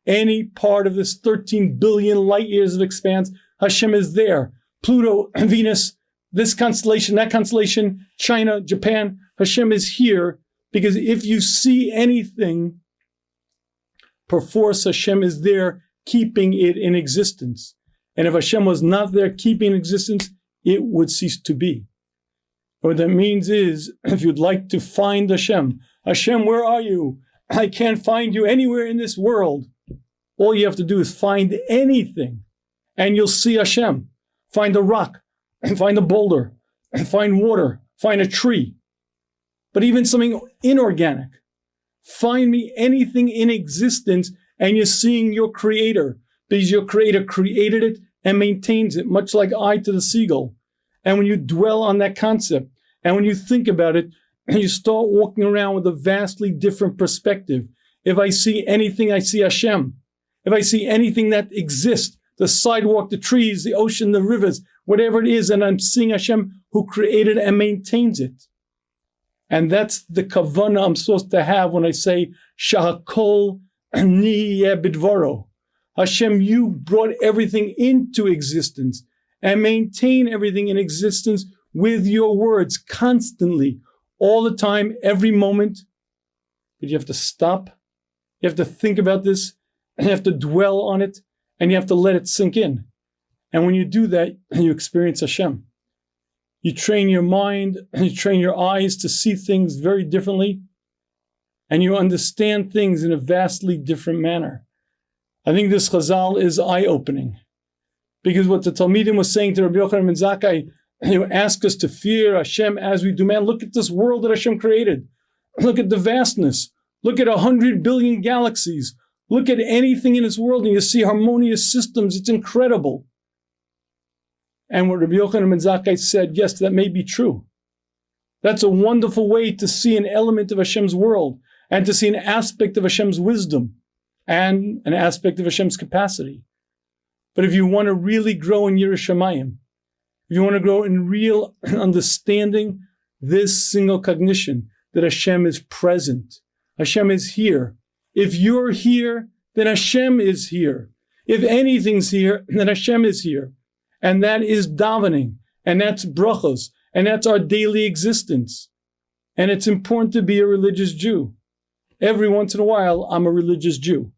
Any part of this 13 billion light years of expanse, Hashem is there. Pluto, Venus, this constellation, that constellation, China, Japan, Hashem is here, because if you see anything, perforce Hashem is there keeping it in existence. And if Hashem was not there keeping in existence, it would cease to be. What that means is, if you'd like to find Hashem, Hashem, where are you? I can't find you anywhere in this world. All you have to do is find anything, and you'll see Hashem. Find a rock, and find a boulder, and find water, find a tree. But even something inorganic. Find me anything in existence, and you're seeing your creator, because your creator created it and maintains it, much like eye to the seagull. And when you dwell on that concept, and when you think about it, you start walking around with a vastly different perspective. If I see anything, I see Hashem. If I see anything that exists, the sidewalk, the trees, the ocean, the rivers, whatever it is, and I'm seeing Hashem who created and maintains it. And that's the kavanah I'm supposed to have when I say, Shahakol ni bidvaro. Hashem, you brought everything into existence and maintain everything in existence with your words constantly, all the time, every moment. But you have to stop. You have to think about this, and you have to dwell on it, and you have to let it sink in. And when you do that, you experience Hashem. You train your mind, and you train your eyes to see things very differently, and you understand things in a vastly different manner. I think this chazal is eye-opening, because what the Talmidim was saying to Rabbi Yochanan ben Zakkai, ask us to fear Hashem as we do. Man, look at this world that Hashem created. Look at the vastness. Look at 100 billion galaxies. Look at anything in this world, and you see harmonious systems. It's incredible. And what Rabbi Yochanan ben Zakkai said, yes, that may be true. That's a wonderful way to see an element of Hashem's world, and to see an aspect of Hashem's wisdom, and an aspect of Hashem's capacity. But if you want to really grow in Yiras Shamayim, if you want to grow in real understanding, this single cognition that Hashem is present, Hashem is here. If you're here, then Hashem is here. If anything's here, then Hashem is here. And that is davening, and that's brachos, and that's our daily existence. And it's important to be a religious Jew. Every once in a while, I'm a religious Jew.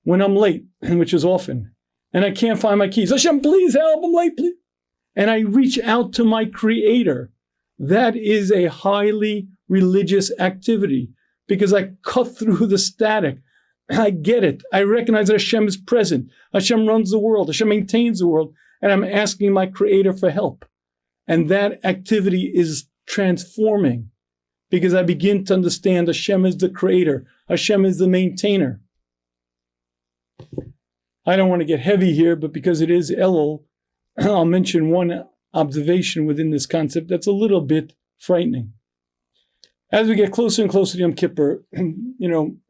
When I'm late, which is often, and I can't find my keys, Hashem, please help, I'm late, please. And I reach out to my Creator. That is a highly religious activity, because I cut through the static. I get it. I recognize that Hashem is present. Hashem runs the world. Hashem maintains the world. And I'm asking my Creator for help. And that activity is transforming, because I begin to understand Hashem is the Creator. Hashem is the maintainer. I don't want to get heavy here, but because it is Elul, I'll mention one observation within this concept that's a little bit frightening. As we get closer and closer to Yom Kippur,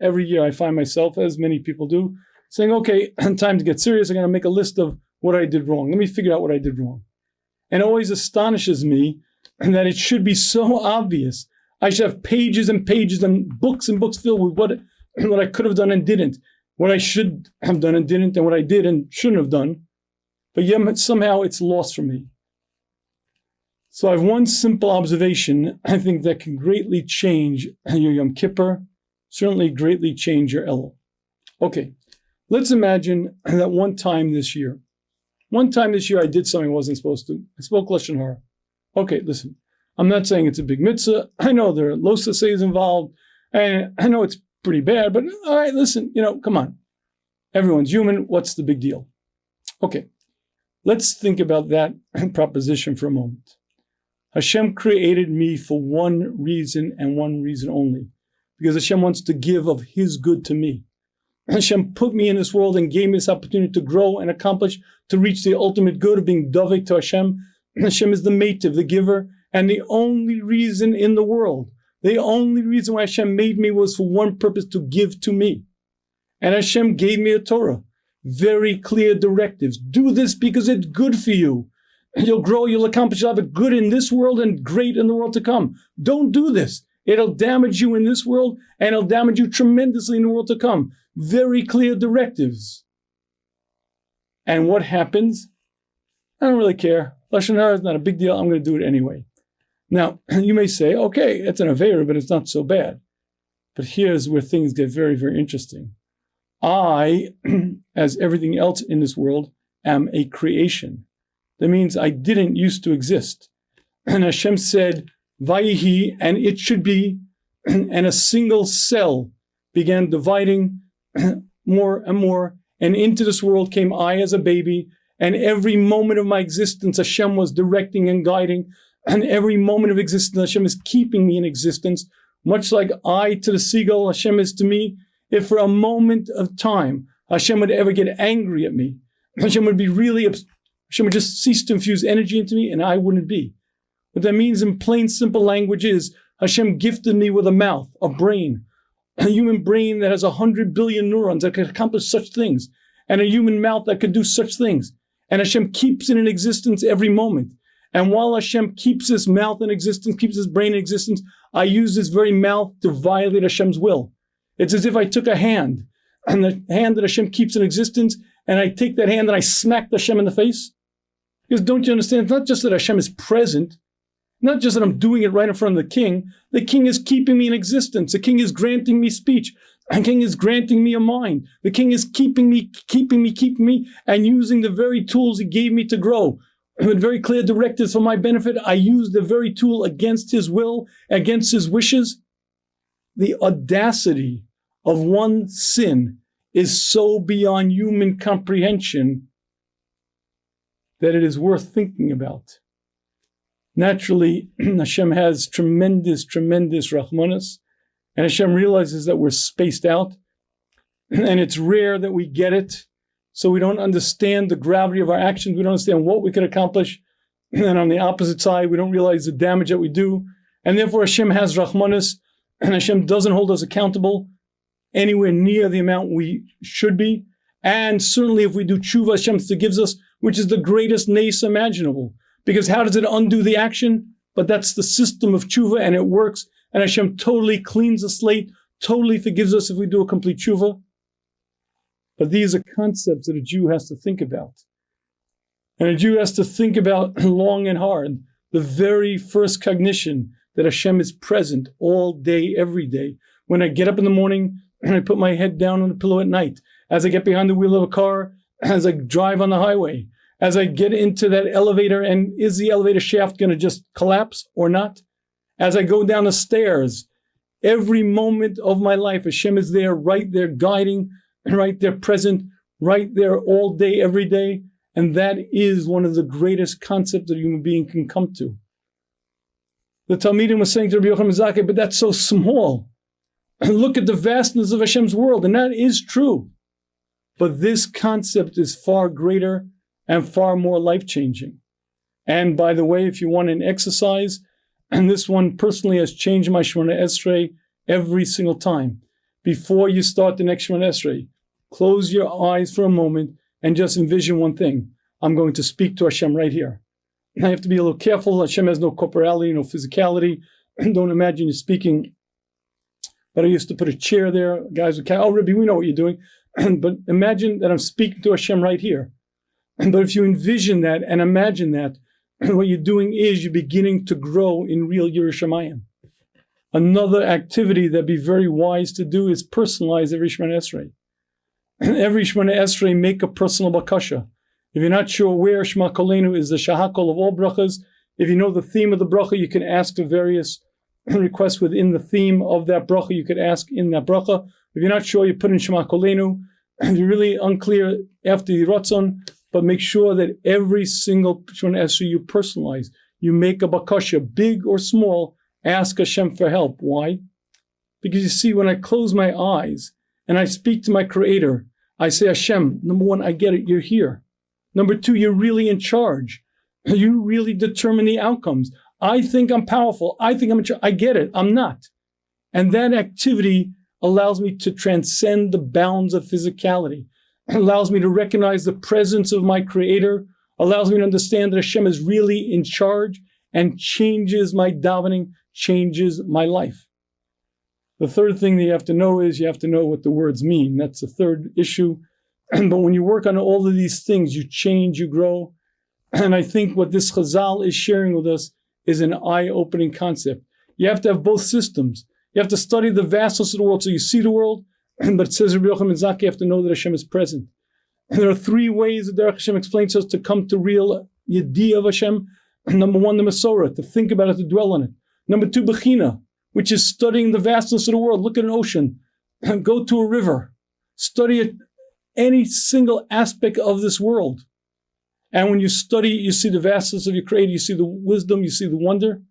every year I find myself, as many people do, saying, okay, time to get serious. I'm going to make a list of what I did wrong. Let me figure out what I did wrong. And it always astonishes me that it should be so obvious. I should have pages and pages and books filled with what what I could have done and didn't, what I should have done and didn't, and what I did and shouldn't have done. But yet somehow it's lost from me. So I have one simple observation, I think, that can greatly change your Yom Kippur, certainly greatly change your Elul. Okay, let's imagine that one time this year I did something I wasn't supposed to. I spoke Lashon Hara. Okay, listen, I'm not saying it's a big mitzvah. I know there are los says involved, and I know it's pretty bad, but all right, listen, come on. Everyone's human. What's the big deal? Okay, let's think about that proposition for a moment. Hashem created me for one reason and one reason only, because Hashem wants to give of His good to me. Hashem put me in this world and gave me this opportunity to grow and accomplish, to reach the ultimate good of being Davik to Hashem. Hashem is the Meitiv, the giver, and the only reason in the world, the only reason why Hashem made me was for one purpose, to give to me. And Hashem gave me a Torah, very clear directives. Do this because it's good for you. You'll grow, you'll accomplish, you'll have a good in this world and great in the world to come. Don't do this. It'll damage you in this world and it'll damage you tremendously in the world to come. Very clear directives. And what happens? I don't really care. Lashon Hara is not a big deal. I'm going to do it anyway. Now, you may say, okay, it's an Aveira, but it's not so bad. But here's where things get very, very interesting. I, as everything else in this world, am a creation. That means I didn't used to exist. And Hashem said, Vayihi, and it should be, and a single cell began dividing more and more, and into this world came I as a baby, and every moment of my existence Hashem was directing and guiding, and every moment of existence Hashem is keeping me in existence, much like I to the seagull, Hashem is to me. If for a moment of time Hashem would ever get angry at me, Hashem would be really upset. Hashem would just cease to infuse energy into me and I wouldn't be. What that means in plain, simple language is Hashem gifted me with a mouth, a brain, a human brain that has 100 billion neurons that could accomplish such things, and a human mouth that could do such things. And Hashem keeps it in existence every moment. And while Hashem keeps this mouth in existence, keeps this brain in existence, I use this very mouth to violate Hashem's will. It's as if I took a hand, and the hand that Hashem keeps in existence, and I take that hand and I smack Hashem in the face. Because don't you understand, it's not just that Hashem is present, not just that I'm doing it right in front of the king is keeping me in existence. The king is granting me speech. The king is granting me a mind. The king is keeping me, and using the very tools He gave me to grow. With very clear directives for my benefit, I use the very tool against His will, against His wishes. The audacity of one sin is so beyond human comprehension that it is worth thinking about. Naturally, Hashem has tremendous Rahmanas, and Hashem realizes that we're spaced out, and it's rare that we get it, so we don't understand the gravity of our actions, we don't understand what we could accomplish, and on the opposite side, we don't realize the damage that we do, and therefore Hashem has Rahmanas, and Hashem doesn't hold us accountable anywhere near the amount we should be, and certainly if we do tshuva, Hashem forgives us, which is the greatest nace imaginable. Because how does it undo the action? But that's the system of tshuva, and it works. And Hashem totally cleans the slate, totally forgives us if we do a complete tshuva. But these are concepts that a Jew has to think about. And a Jew has to think about long and hard. The very first cognition that Hashem is present all day, every day. When I get up in the morning and I put my head down on the pillow at night, as I get behind the wheel of a car, as I drive on the highway, as I get into that elevator, and is the elevator shaft going to just collapse or not? As I go down the stairs, every moment of my life, Hashem is there, right there guiding, right there present, right there all day, every day. And that is one of the greatest concepts that a human being can come to. The Talmidim was saying to Rabbi Yochanan Zakkai, but that's so small. Look at the vastness of Hashem's world, and that is true. But this concept is far greater and far more life-changing. And by the way, if you want an exercise, and this one personally has changed my Shemona Esrei every single time. Before you start the next Shemona Esrei, close your eyes for a moment and just envision one thing. I'm going to speak to Hashem right here. I have to be a little careful. Hashem has no corporality, no physicality. Don't imagine you're speaking but I used to put a chair there. Guys would oh, Rabbi, we know what you're doing. But imagine that I'm speaking to Hashem right here. But if you envision that and imagine that, what you're doing is you're beginning to grow in real Yerushalayim. Another activity that'd be very wise to do is personalize every Shemona Esrei. Every Shemona Esrei, make a personal bakasha. If you're not sure where Shema Kolenu is the shahakol of all brachas, if you know the theme of the bracha, you can ask the various requests within the theme of that bracha. You could ask in that bracha. If you're not sure, you put in Shema Kolenu. If you're really unclear, after the Ratzon, but make sure that every single Shemona Esrei you personalize. You make a bakasha, big or small, ask Hashem for help. Why? Because you see, when I close my eyes and I speak to my Creator, I say, Hashem, number one, I get it, you're here. Number two, you're really in charge. You really determine the outcomes. I think I'm powerful. I think I'm in charge. I get it, I'm not. And that activity allows me to transcend the bounds of physicality. It allows me to recognize the presence of my Creator, allows me to understand that Hashem is really in charge, and changes my davening, changes my life. The third thing that you have to know is you have to know what the words mean. That's the third issue. But when you work on all of these things, you change, you grow. And I think what this Chazal is sharing with us is an eye-opening concept. You have to have both systems. You have to study the vastness of the world so you see the world, but it says Rabbi Yochanan Zaki, you have to know that Hashem is present. And there are three ways that Derech Hashem explains to us to come to real Yediyah of Hashem. Number one, the Masorah, to think about it, to dwell on it. Number two, Bechina, which is studying the vastness of the world. Look at an ocean, go to a river, study it, any single aspect of this world. And when you study, you see the vastness of your Creator, you see the wisdom, you see the wonder.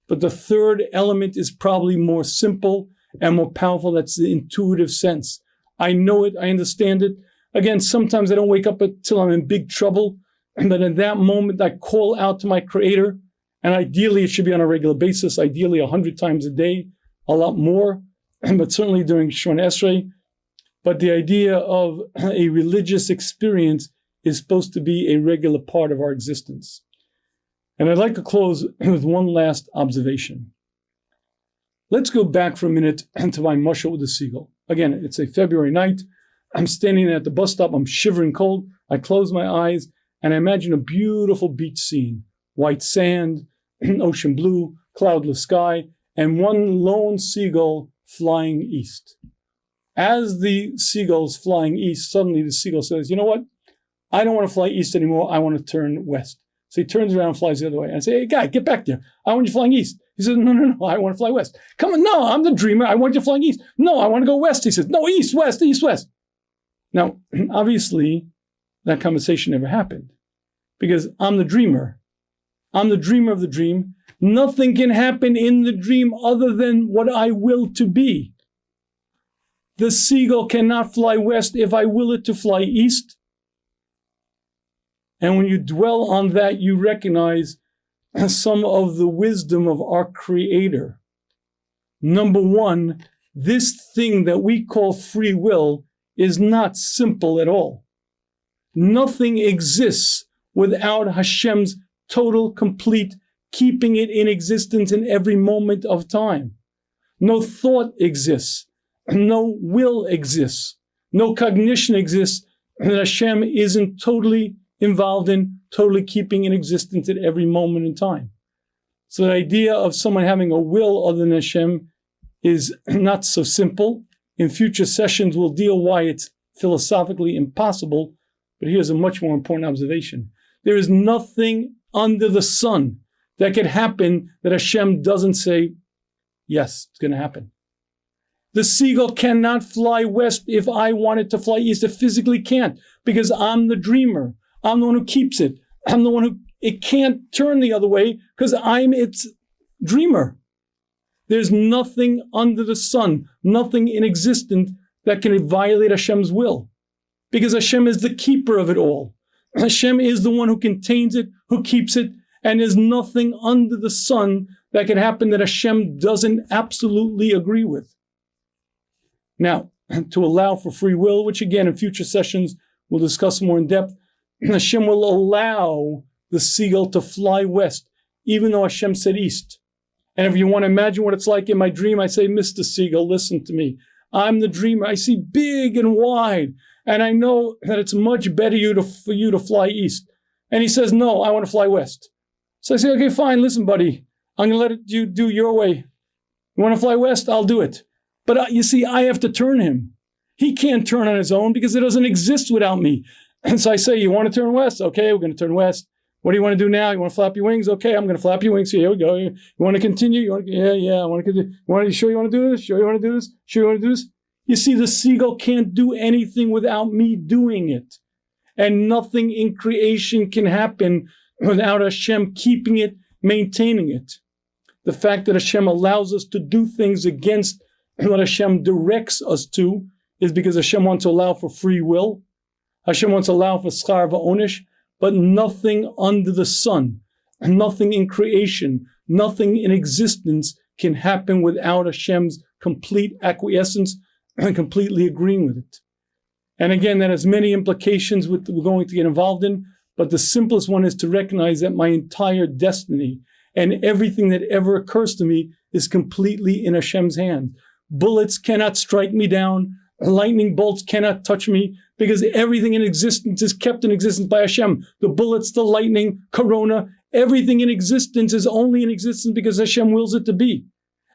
But the third element is probably more simple and more powerful. That's the intuitive sense. I know it, I understand it. Again, sometimes I don't wake up until I'm in big trouble. But in that moment, I call out to my Creator. And ideally, it should be on a regular basis, ideally 100 times a day, a lot more, but certainly during Shemona Esrei. But the idea of a religious experience is supposed to be a regular part of our existence. And I'd like to close with one last observation. Let's go back for a minute to my mushal with the seagull. Again, it's a February night. I'm standing at the bus stop. I'm shivering cold. I close my eyes and I imagine a beautiful beach scene. White sand, ocean blue, cloudless sky, and one lone seagull flying east. As the seagull's flying east, suddenly the seagull says, you know what? I don't want to fly east anymore. I want to turn west. So he turns around and flies the other way. And I say, hey, guy, get back there. I want you flying east. He says, no, I want to fly west. Come on, no, I'm the dreamer. I want you flying east. No, I want to go west. He says, no, east, west, east, west. Now, obviously, that conversation never happened because I'm the dreamer. I'm the dreamer of the dream. Nothing can happen in the dream other than what I will to be. The seagull cannot fly west if I will it to fly east. And when you dwell on that, you recognize some of the wisdom of our Creator. Number one, this thing that we call free will is not simple at all. Nothing exists without Hashem's total, complete, keeping it in existence in every moment of time. No thought exists. No will exists. No cognition exists that Hashem isn't totally involved in, totally keeping in existence at every moment in time. So the idea of someone having a will other than Hashem is not so simple. In future sessions, we'll deal why it's philosophically impossible. But here's a much more important observation. There is nothing under the sun that could happen that Hashem doesn't say, yes, it's going to happen. The seagull cannot fly west if I want it to fly east. It physically can't because I'm the dreamer. I'm the one who keeps it. I'm the one who, it can't turn the other way because I'm its dreamer. There's nothing under the sun, nothing in existence that can violate Hashem's will because Hashem is the keeper of it all. Hashem is the one who contains it, who keeps it, and there's nothing under the sun that can happen that Hashem doesn't absolutely agree with. Now, to allow for free will, which again in future sessions we'll discuss more in depth, Hashem will allow the seagull to fly west, even though Hashem said east. And if you want to imagine what it's like in my dream, I say, Mr. Siegel, listen to me. I'm the dreamer. I see big and wide. And I know that it's much better for you to fly east. And he says, no, I want to fly west. So I say, okay, fine. Listen, buddy, I'm going to let you do your way. You want to fly west? I'll do it. But you see, I have to turn him. He can't turn on his own because it doesn't exist without me. And so I say, you want to turn west? Okay, we're going to turn west. What do you want to do now? You want to flap your wings? Okay, I'm going to flap your wings. So here we go. You want to continue? Yeah, I want to continue. You sure you want to do this? Sure you want to do this? Sure you want to do this? You see, the seagull can't do anything without me doing it. And nothing in creation can happen without Hashem keeping it, maintaining it. The fact that Hashem allows us to do things against what Hashem directs us to is because Hashem wants to allow for free will. Hashem wants to allow for schar va'onish, but nothing under the sun, nothing in creation, nothing in existence can happen without Hashem's complete acquiescence and completely agreeing with it. And again, that has many implications we're going to get involved in, but the simplest one is to recognize that my entire destiny and everything that ever occurs to me is completely in Hashem's hand. Bullets cannot strike me down. Lightning bolts cannot touch me because everything in existence is kept in existence by Hashem. The bullets, the lightning, corona, everything in existence is only in existence because Hashem wills it to be.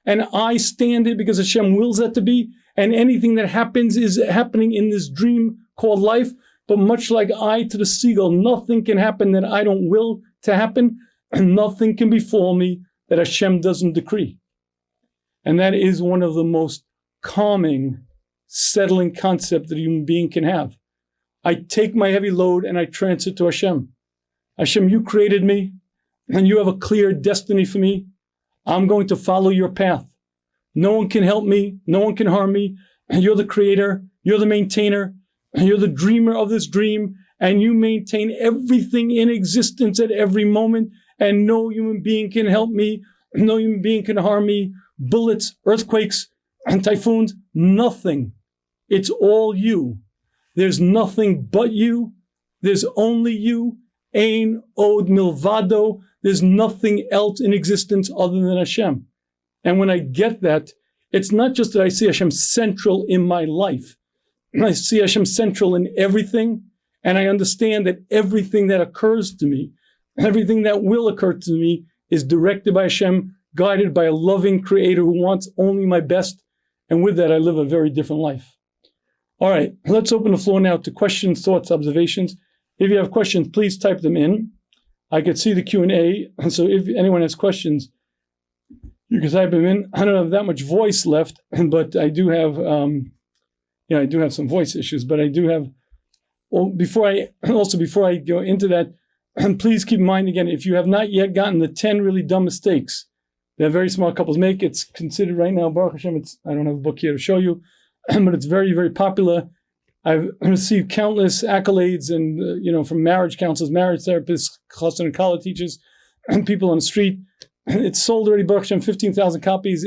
And I stand it because Hashem wills it to be. And anything that happens is happening in this dream called life. But much like I to the seagull, nothing can happen that I don't will to happen. And nothing can befall me that Hashem doesn't decree. And that is one of the most calming, settling concepts that a human being can have. I take my heavy load and I transfer it to Hashem. Hashem, you created me and you have a clear destiny for me. I'm going to follow your path. No one can help me. No one can harm me. And you're the creator. You're the maintainer. And you're the dreamer of this dream. And you maintain everything in existence at every moment. And no human being can help me. No human being can harm me. Bullets, earthquakes, and typhoons, nothing. It's all you. There's nothing but you. There's only you. Ein od milvado. There's nothing else in existence other than Hashem. And when I get that, it's not just that I see Hashem central in my life. I see Hashem central in everything. And I understand that everything that occurs to me, everything that will occur to me is directed by Hashem, guided by a loving creator who wants only my best. And with that, I live a very different life. All right, let's open the floor now to questions, thoughts, observations. If you have questions, please type them in. I could see the Q&A, and so if anyone has questions, you can type them in. I don't have that much voice left, but I do have, I do have some voice issues, but I do have, before I go into that, please keep in mind again, if you have not yet gotten the 10 really dumb mistakes that very smart couples make, it's considered right now, Baruch Hashem, I don't have a book here to show you, but it's very, very popular. I've received countless accolades and, from marriage counselors, marriage therapists, chassan and college teachers, and people on the street. It's sold already, Baruch Hashem, 15,000 copies.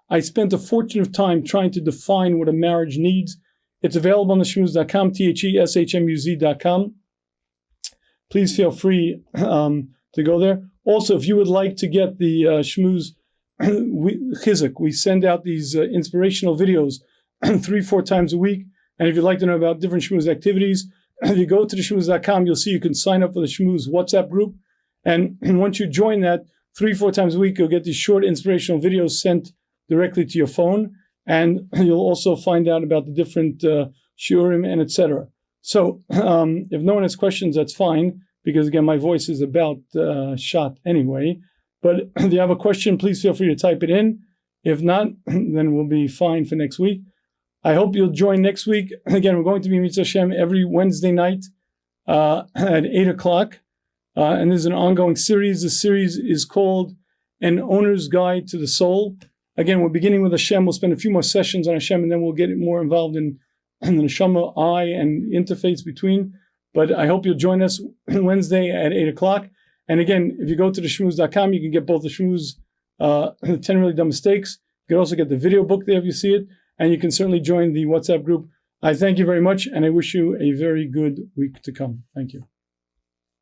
I spent a fortune of time trying to define what a marriage needs. It's available on the shmuz.com, THESHMUZ.com. Please feel free to go there. Also, if you would like to get the Shmuz Chizuk, we send out these inspirational videos 3-4 times a week. And if you'd like to know about different Shmuz activities, if you go to the shmuz.com, you'll see you can sign up for the Shmuz WhatsApp group. And once you join that, 3-4 times a week, you'll get these short inspirational videos sent directly to your phone. And you'll also find out about the different shiurim and etc. So if no one has questions, that's fine, because again, my voice is about shot anyway. But if you have a question, please feel free to type it in. If not, then we'll be fine for next week. I hope you'll join next week. Again, we're going to be Mitzvah Hashem every Wednesday night at 8 o'clock. And there's an ongoing series. The series is called An Owner's Guide to the Soul. Again, we're beginning with Hashem. We'll spend a few more sessions on Hashem, and then we'll get more involved in the neshama, eye, and interface between. But I hope you'll join us Wednesday at 8 o'clock. And again, if you go to the shmuz.com, you can get both the Shmuz, the 10 Really Dumb Mistakes. You can also get the video book there if you see it. And you can certainly join the WhatsApp group. I thank you very much, and I wish you a very good week to come. Thank you.